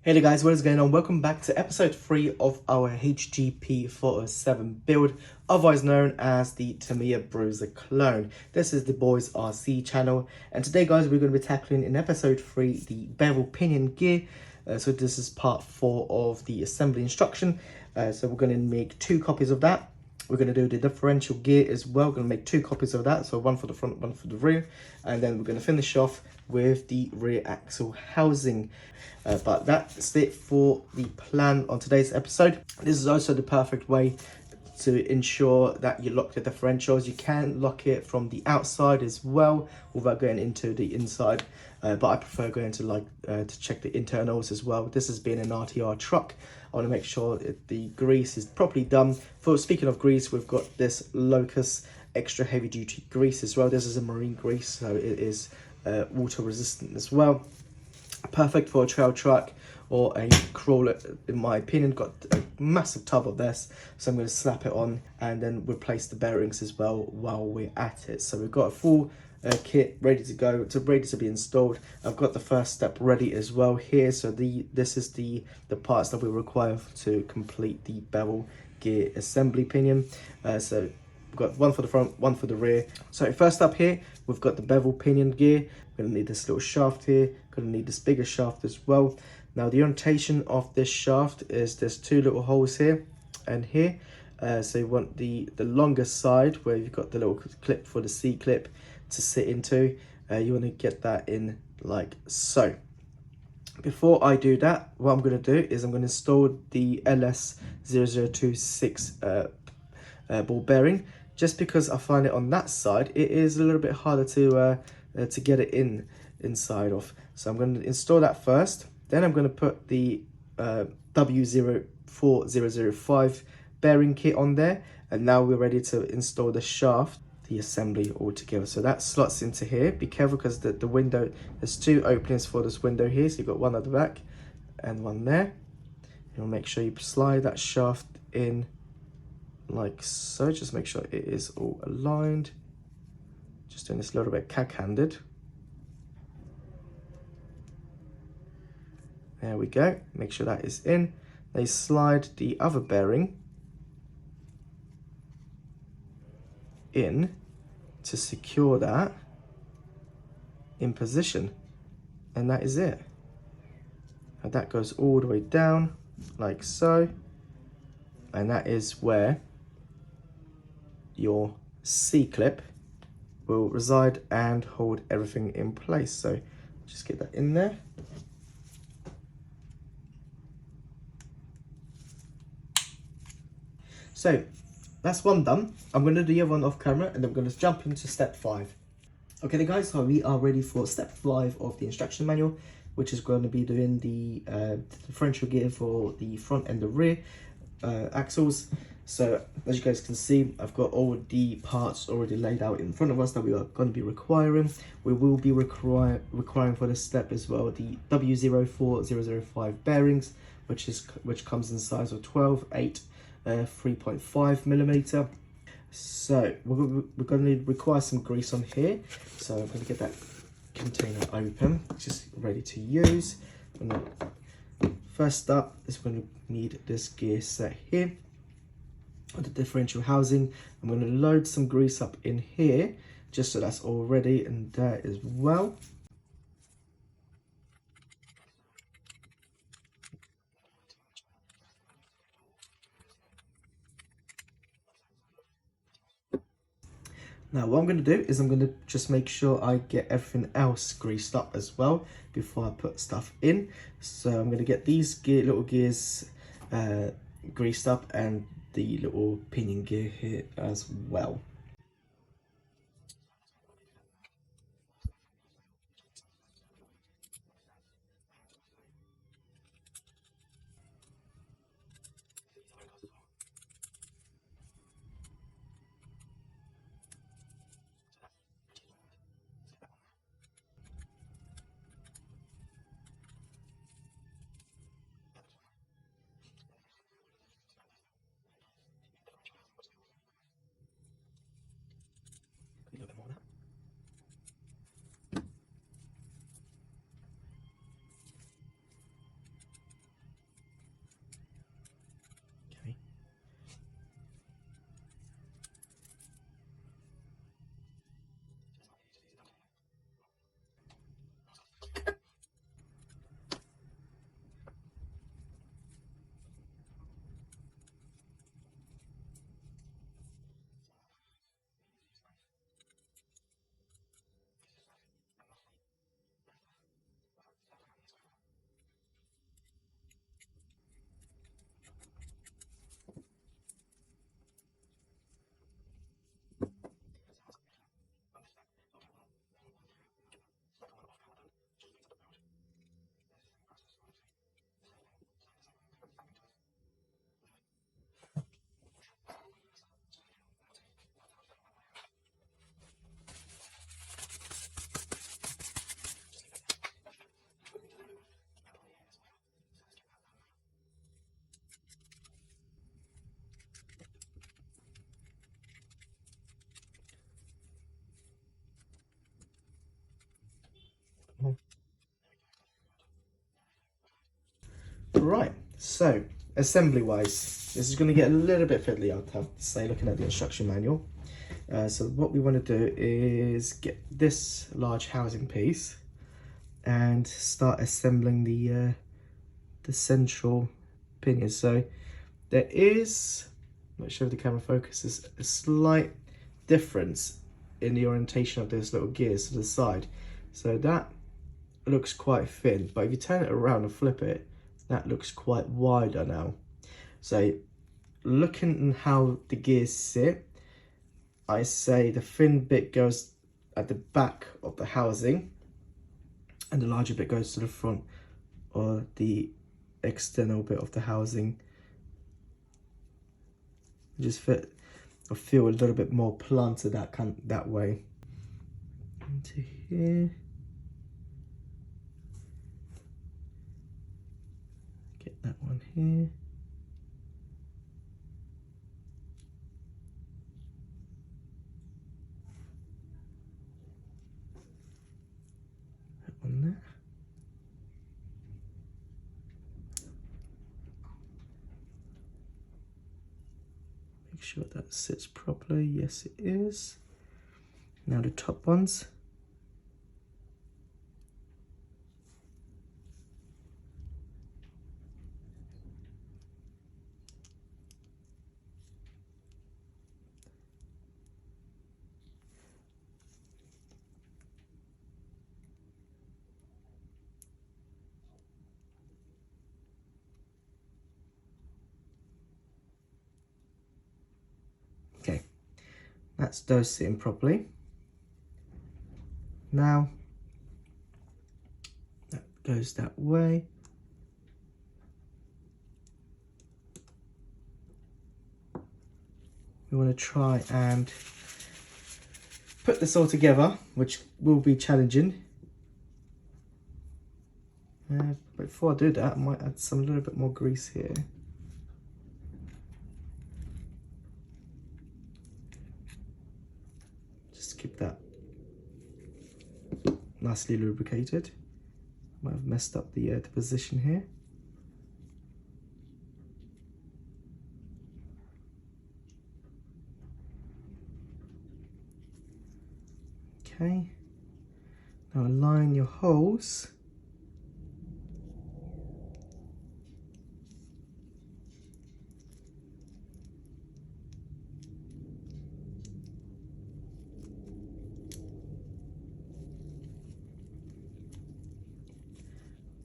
Hey there guys, what is going on? Welcome back to episode 3 of our HG P407 build, otherwise known as the Tamiya Bruiser clone. This is the TheBoysRC channel, and today guys we're going to be tackling in episode 3 the bevel pinion gear. So this is part 4 of the assembly instruction. So we're going to make 2 copies of that. We're going to do the differential gear as well. We're going to make 2 copies of that, so one for the front, one for the rear, and then we're going to finish off with the rear axle housing. But that's it for the plan on today's episode. This is also the perfect way to ensure that you lock the differentials. You can lock it from the outside as well without going into the inside, but I prefer going to to check the internals as well. This has been an RTR truck. I want to make sure that the grease is properly done. Speaking of grease, we've got this Locus extra heavy duty grease as well. This is a marine grease, so it is water resistant as well. Perfect for a trail truck or a crawler, in my opinion. Got a massive tub of this, so I'm going to slap it on and then replace the bearings as well while we're at it. So we've got a full kit ready to go, ready to be installed. I've got the first step ready as well here. So this is the parts that we require to complete the bevel gear assembly pinion. So we've got one for the front, one for the rear. So first up here, we've got the bevel pinion gear. We're going to need this little shaft here. Going to need this bigger shaft as well. Now the orientation of this shaft is there's 2 little holes here and here. So you want the longer side where you've got the little clip for the C-clip to sit into. You want to get that in like so. Before I do that, what I'm going to do is I'm going to install the LS0026 ball bearing. Just because I find it on that side, it is a little bit harder to get it inside of. So I'm going to install that first. Then I'm going to put the W04005 bearing kit on there. And now we're ready to install the shaft, the assembly all together. So that slots into here. Be careful because the window, there's 2 openings for this window here. So you've got one at the back and one there. You'll make sure you slide that shaft in like so. Just make sure it is all aligned. Just doing this a little bit cack-handed. There we go. Make sure that is in. They slide the other bearing in to secure that in position. And that is it. And that goes all the way down like so. And that is where your C-clip will reside and hold everything in place. So just get that in there. So that's one done. I'm going to do the other one off camera and I'm going to jump into step 5. Okay then guys, so we are ready for step 5 of the instruction manual, which is going to be doing the differential gear for the front and the rear axles. So as you guys can see, I've got all the parts already laid out in front of us that we are going to be requiring. We will be requiring for this step as well the W04005 bearings, which comes in size of 12, 8, 3.5 millimeter. So we're going to require some grease on here. So I'm going to get that container open, just ready to use. First up is we're going to need this gear set here, the differential housing. I'm going to load some grease up in here, just so that's all ready and there as well. Now what I'm going to do is I'm going to just make sure I get everything else greased up as well before I put stuff in. So I'm going to get these little gears greased up and the little pinion gear here as well. Right, so assembly wise, this is going to get a little bit fiddly, I'll have to say, looking at the instruction manual. So what we want to do is get this large housing piece and start assembling the central pinion. So there is, I'm not sure if the camera focuses, a slight difference in the orientation of those little gears to the side. So that looks quite thin, but if you turn it around and flip it, that looks quite wider now. So looking at how the gears sit, I say the thin bit goes at the back of the housing and the larger bit goes to the front or the external bit of the housing. Just feel a little bit more planted that way. Into here. Get that one here. That one there. Make sure that sits properly. Yes, it is. Now the top ones. Okay, that's those sitting properly. Now that goes that way. We want to try and put this all together, which will be challenging. But before I do that, I might add a little bit more grease here. Just keep that nicely lubricated. Might have messed up the position here. Okay, now align your holes.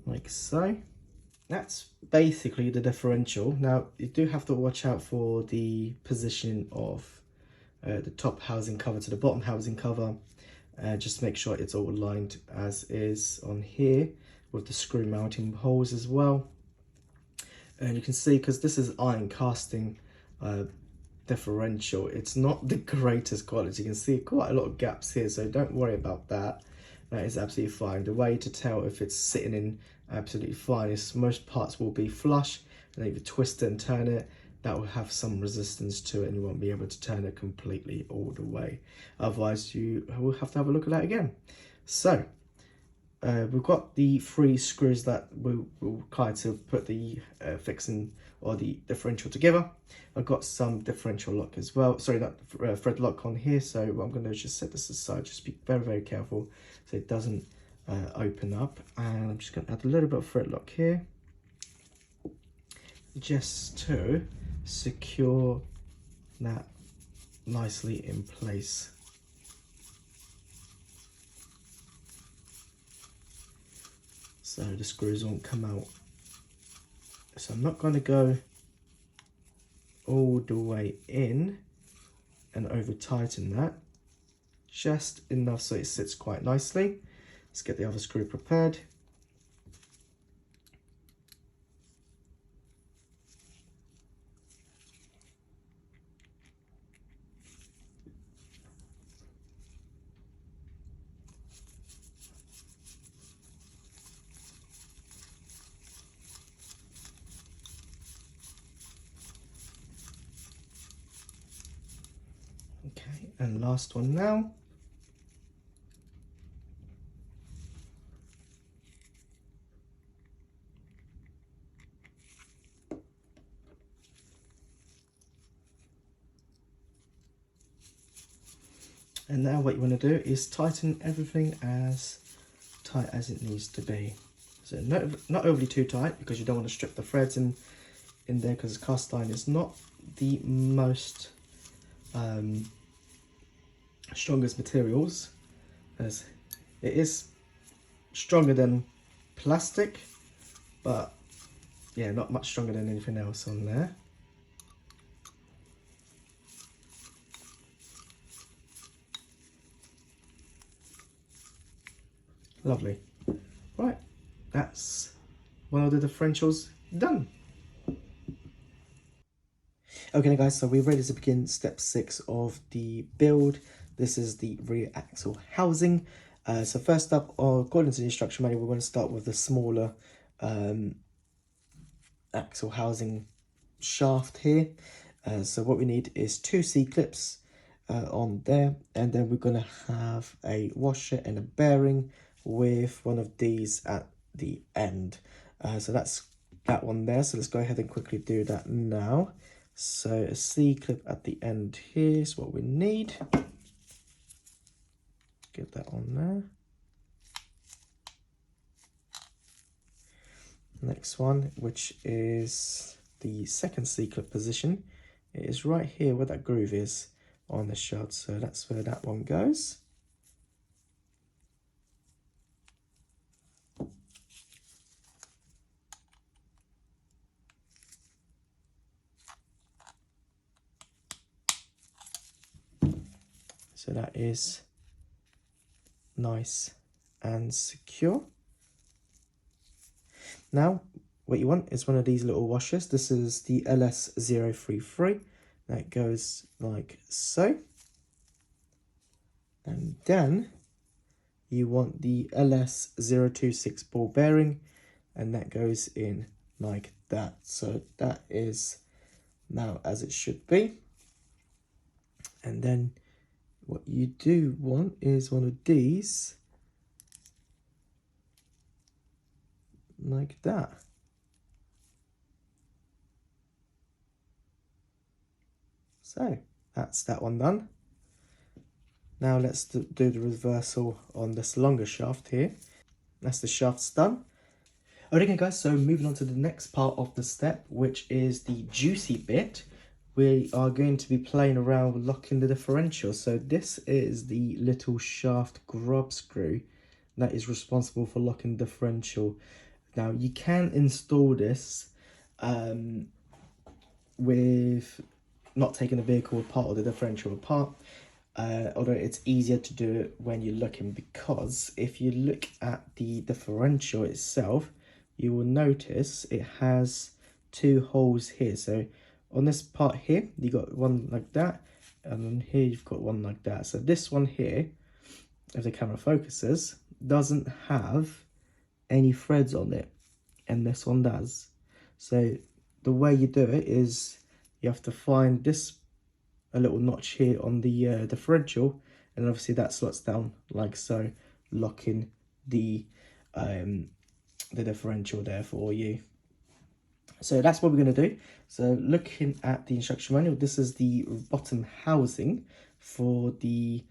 Like so. That's basically the differential. Now you do have to watch out for the position of the top housing cover to the bottom housing cover. Just make sure it's all aligned as is on here with the screw mounting holes as well. And you can see, because this is iron casting differential, it's not the greatest quality. You can see quite a lot of gaps here, so don't worry about that. That is absolutely fine. The way to tell if it's sitting in absolutely fine is most parts will be flush, and if you twist it and turn it, that will have some resistance to it and you won't be able to turn it completely all the way. Otherwise you will have to have a look at that again. So we've got the 3 screws that we'll require to put the fixing or the differential together. I've got some differential lock as well, sorry, not thread lock on here, so what I'm going to just set this aside. Just be very, very careful so it doesn't open up. And I'm just going to add a little bit of thread lock here just to secure that nicely in place. So the screws won't come out. So I'm not going to go all the way in and over tighten that, just enough so it sits quite nicely. Let's get the other screw prepared. Okay, and last one now. And now what you want to do is tighten everything as tight as it needs to be. So not overly too tight, because you don't want to strip the threads in there, because cast iron is not the most strongest materials, as it is stronger than plastic, but yeah, not much stronger than anything else on there. Lovely. Right, that's one of the differentials done. Okay guys, so we're ready to begin step 6 of the build. This is the rear axle housing. So first up, according to the instruction manual, we're going to start with the smaller axle housing shaft here. So what we need is 2 C-clips on there, and then we're going to have a washer and a bearing with one of these at the end. So that's that one there. So let's go ahead and quickly do that now. So a C-clip at the end here is what we need. Get that on there. Next one, which is the second C-clip position, it is right here where that groove is on the shot. So that's where that one goes. So that is nice and secure. Now, what you want is one of these little washers. This is the LS033. That goes like so. And then you want the LS026 ball bearing, and that goes in like that. So that is now as it should be. And then what you do want is one of these like that. So that's that one done. Now let's do the reversal on this longer shaft here. That's the shafts done. Okay guys, so moving on to the next part of the step, which is the juicy bit. We are going to be playing around with locking the differential. So this is the little shaft grub screw that is responsible for locking the differential. Now you can install this with not taking the vehicle apart or the differential apart, although it's easier to do it when you're looking, because if you look at the differential itself, you will notice it has 2 holes here. So on this part here, you got one like that, and then here you've got one like that. So this one here, if the camera focuses, doesn't have any threads on it, and this one does. So the way you do it is you have to find this a little notch here on the differential, and obviously that slots down like so, locking the differential there for you. So that's what we're going to do. So looking at the instruction manual, this is the bottom housing for the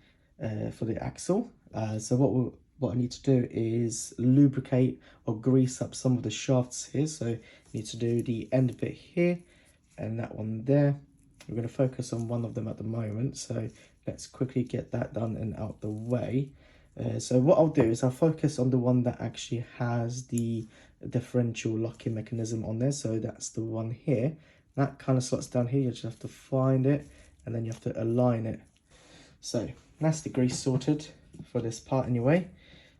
axle. So what I need to do is lubricate or grease up some of the shafts here. So you need to do the end bit here and that one there. We're going to focus on one of them at the moment, so let's quickly get that done and out the way. So what I'll do is I'll focus on the one that actually has the differential locking mechanism on there. So that's the one here. That kind of slots down here. You just have to find it, and then you have to align it. So that's the grease sorted for this part anyway.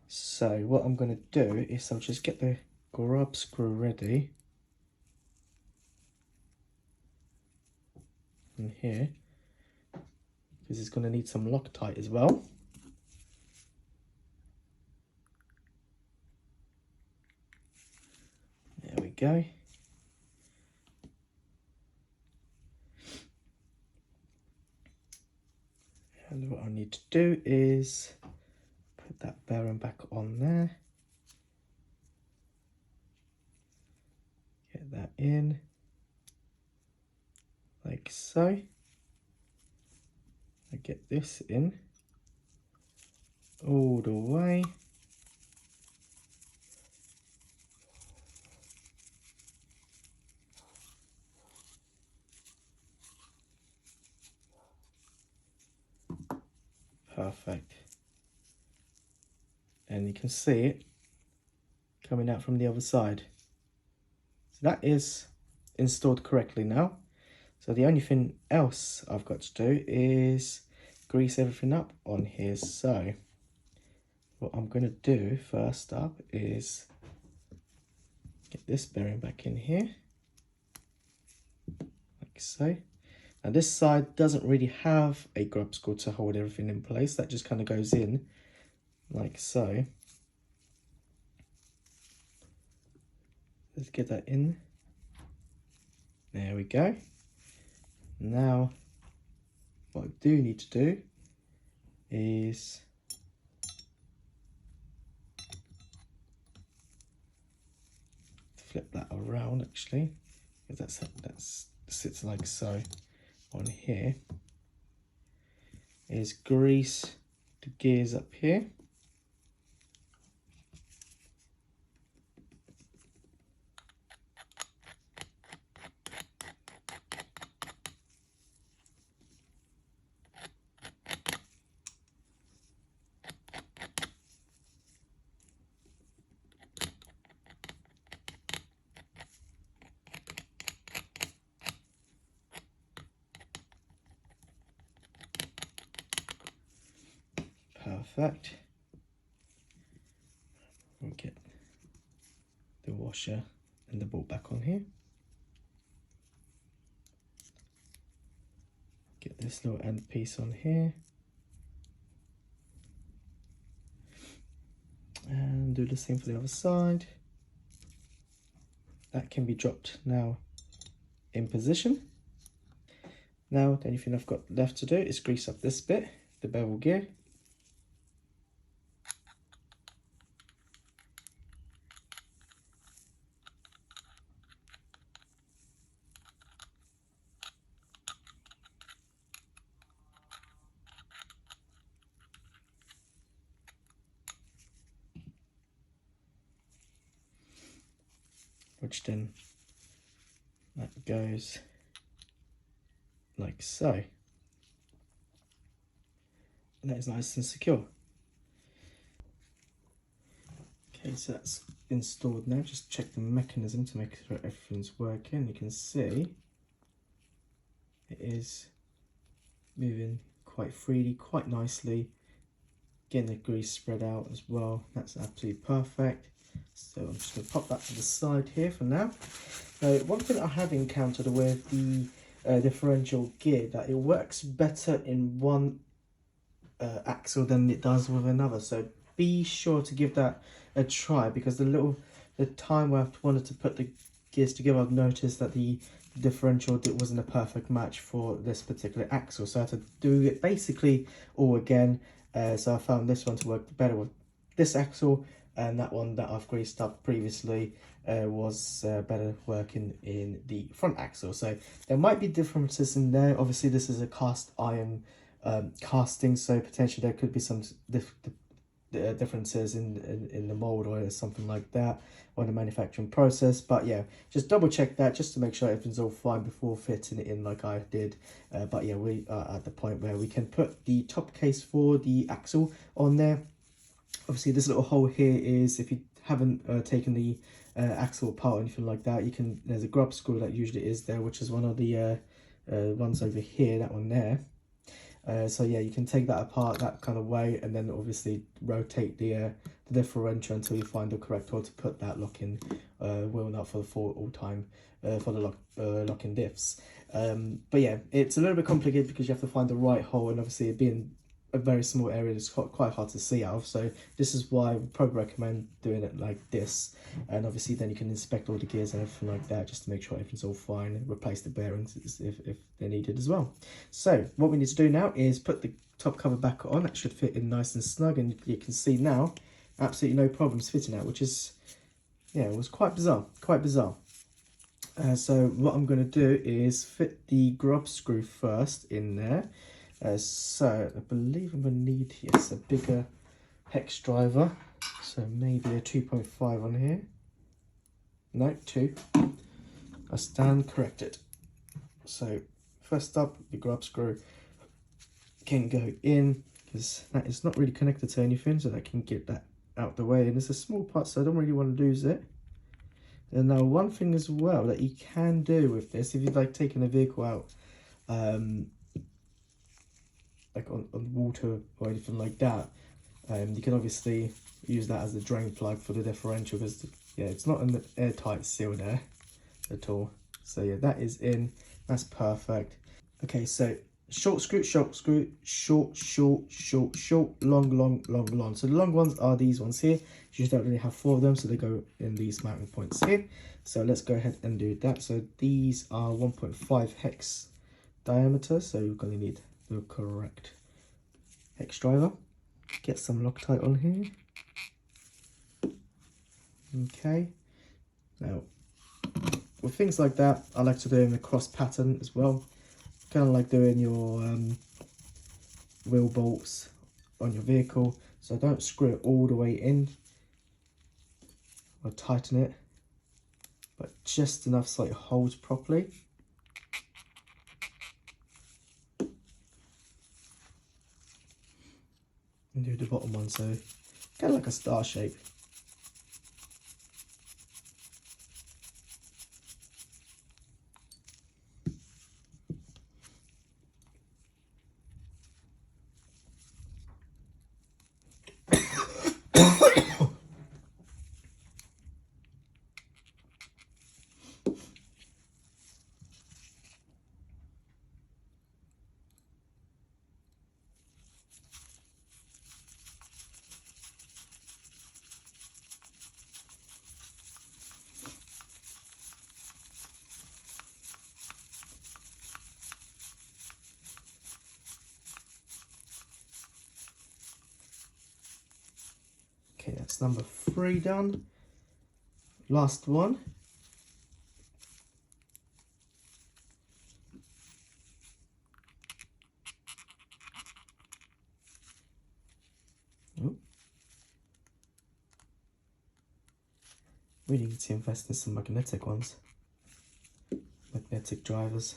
So what I'm going to do is I'll just get the grub screw ready in here, because it's going to need some Loctite as well. There we go. And what I need to do is put that bearing back on there. Get that in like so. I get this in all the way. Perfect. And you can see it coming out from the other side. So that is installed correctly now. So the only thing else I've got to do is grease everything up on here. So what I'm going to do first up is get this bearing back in here, like so. Now this side doesn't really have a grub screw to hold everything in place. That just kind of goes in like so. Let's get that in. There we go. Now what I do need to do is flip that around actually, because that sits like so on here, is grease the gears up here. Perfect. We'll get the washer and the bolt back on here. Get this little end piece on here. And do the same for the other side. That can be dropped now in position. Now the only thing I've got left to do is grease up this bit, the bevel gear. Which then that goes like so. And that is nice and secure. Okay, so that's installed now. Just check the mechanism to make sure everything's working. You can see it is moving quite freely, quite nicely. Getting the grease spread out as well. That's absolutely perfect. So I'm just going to pop that to the side here for now. Now, one thing I have encountered with the differential gear, that it works better in one axle than it does with another. So be sure to give that a try, because the time where I've wanted to put the gears together, I've noticed that the differential wasn't a perfect match for this particular axle. So I had to do it basically all again. So I found this one to work better with this axle, and that one that I've greased up previously was better working in the front axle. So there might be differences in there. Obviously this is a cast iron casting, so potentially there could be some differences in the mold or something like that, or the manufacturing process. But yeah, just double check that just to make sure everything's all fine before fitting it in like I did. But yeah, we are at the point where we can put the top case for the axle on there. Obviously this little hole here is, if you haven't taken the axle apart or anything like that, there's a grub screw that usually is there, which is one of the ones over here, that one there. So yeah, you can take that apart that kind of way, and then obviously rotate the differential until you find the correct hole to put that locking wheel nut for the all time for the locking diffs. But yeah, it's a little bit complicated because you have to find the right hole, and obviously it being a very small area, it's quite hard to see out of. So this is why I would probably recommend doing it like this, and obviously then you can inspect all the gears and everything like that just to make sure everything's all fine, and replace the bearings if they're needed as well. So what we need to do now is put the top cover back on. That should fit in nice and snug, and you can see now absolutely no problems fitting out, which is, yeah, it was quite bizarre, so what I'm going to do is fit the grub screw first in there. So I believe I'm going to need, yes, a bigger hex driver, so maybe a 2.5 on here. No, 2. I stand corrected. So first up, the grub screw can go in, because that is not really connected to anything, so I can get that out the way. And it's a small part, so I don't really want to lose it. And now one thing as well that you can do with this, if you're like taking a vehicle out, like on water or anything like that, you can obviously use that as the drain plug for the differential, because yeah, it's not an airtight seal there at all. So yeah, that is in, that's perfect. Okay, so short screw, short, long, long, long, long. So the long ones are these ones here. You don't really have 4 of them, so they go in these mounting points here. So let's go ahead and do that. So these are 1.5 hex diameter, so you're going to need the correct hex driver. Get some Loctite on here. Okay, now with things like that, I like to do in a cross pattern as well, kind of like doing your wheel bolts on your vehicle. So don't screw it all the way in or tighten it, but just enough so it holds properly. And do the bottom one, so kind of like a star shape. Okay, that's number 3 done. Last one. Oh. We need to invest in some magnetic ones. Magnetic drivers.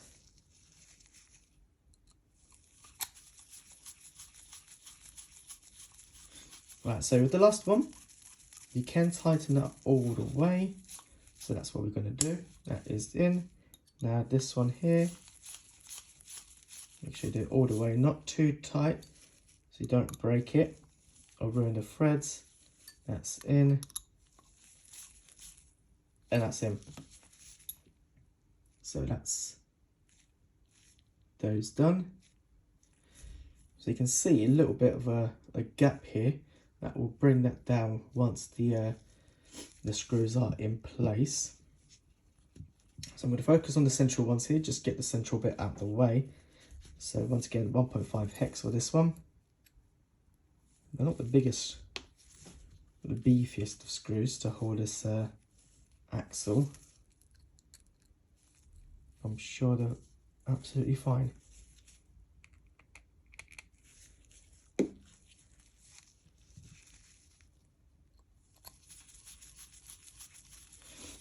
Right, so with the last one, you can tighten that all the way. So that's what we're going to do. That is in. Now this one here, make sure you do it all the way, not too tight, so you don't break it or ruin the threads. That's in. And that's in. So that's those done. So you can see a little bit of a gap here. That will bring that down once the screws are in place. So I'm going to focus on the central ones here, just get the central bit out of the way. So once again, 1.5 hex for this one. They're not the biggest, the beefiest of screws to hold this axle. I'm sure they're absolutely fine.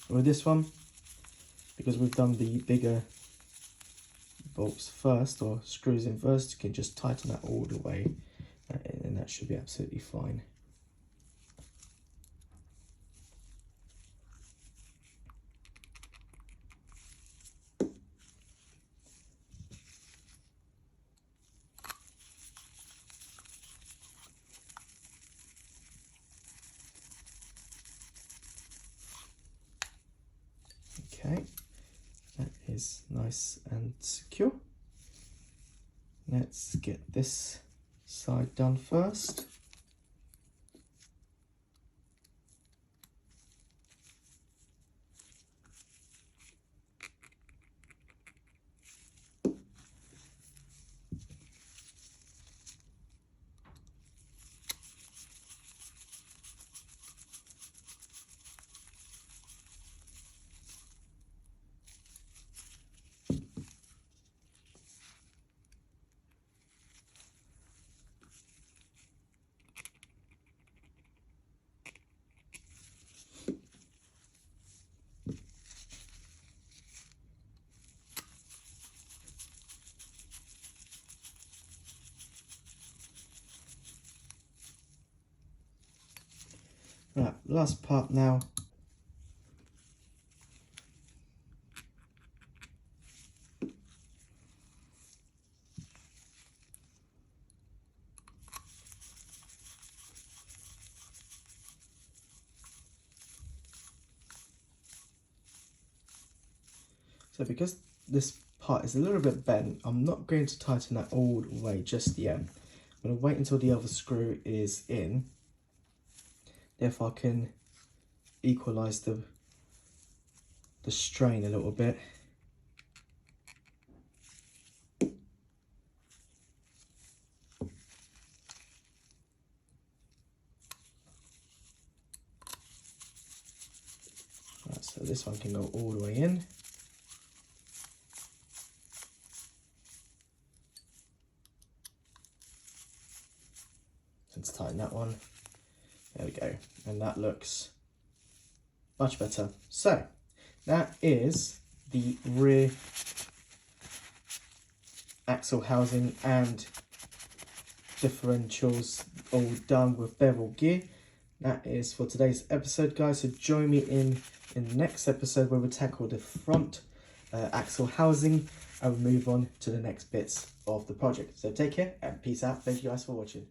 With this one, because we've done the bigger bolts first, or screws in first, you can just tighten that all the way, and that should be absolutely fine. Okay, that is nice and secure. Let's get this side done first. Right, last part now. So because this part is a little bit bent, I'm not going to tighten that all the way just yet. I'm going to wait until the other screw is in. If I can equalize the strain a little bit. Right, so this one can go all the way in. Let's tighten that one. There we go. And that looks much better. So that is the rear axle housing and differentials all done with bevel gear. That is for today's episode, guys. So join me in the next episode where we tackle the front axle housing and we'll move on to the next bits of the project. So take care and peace out. Thank you guys for watching.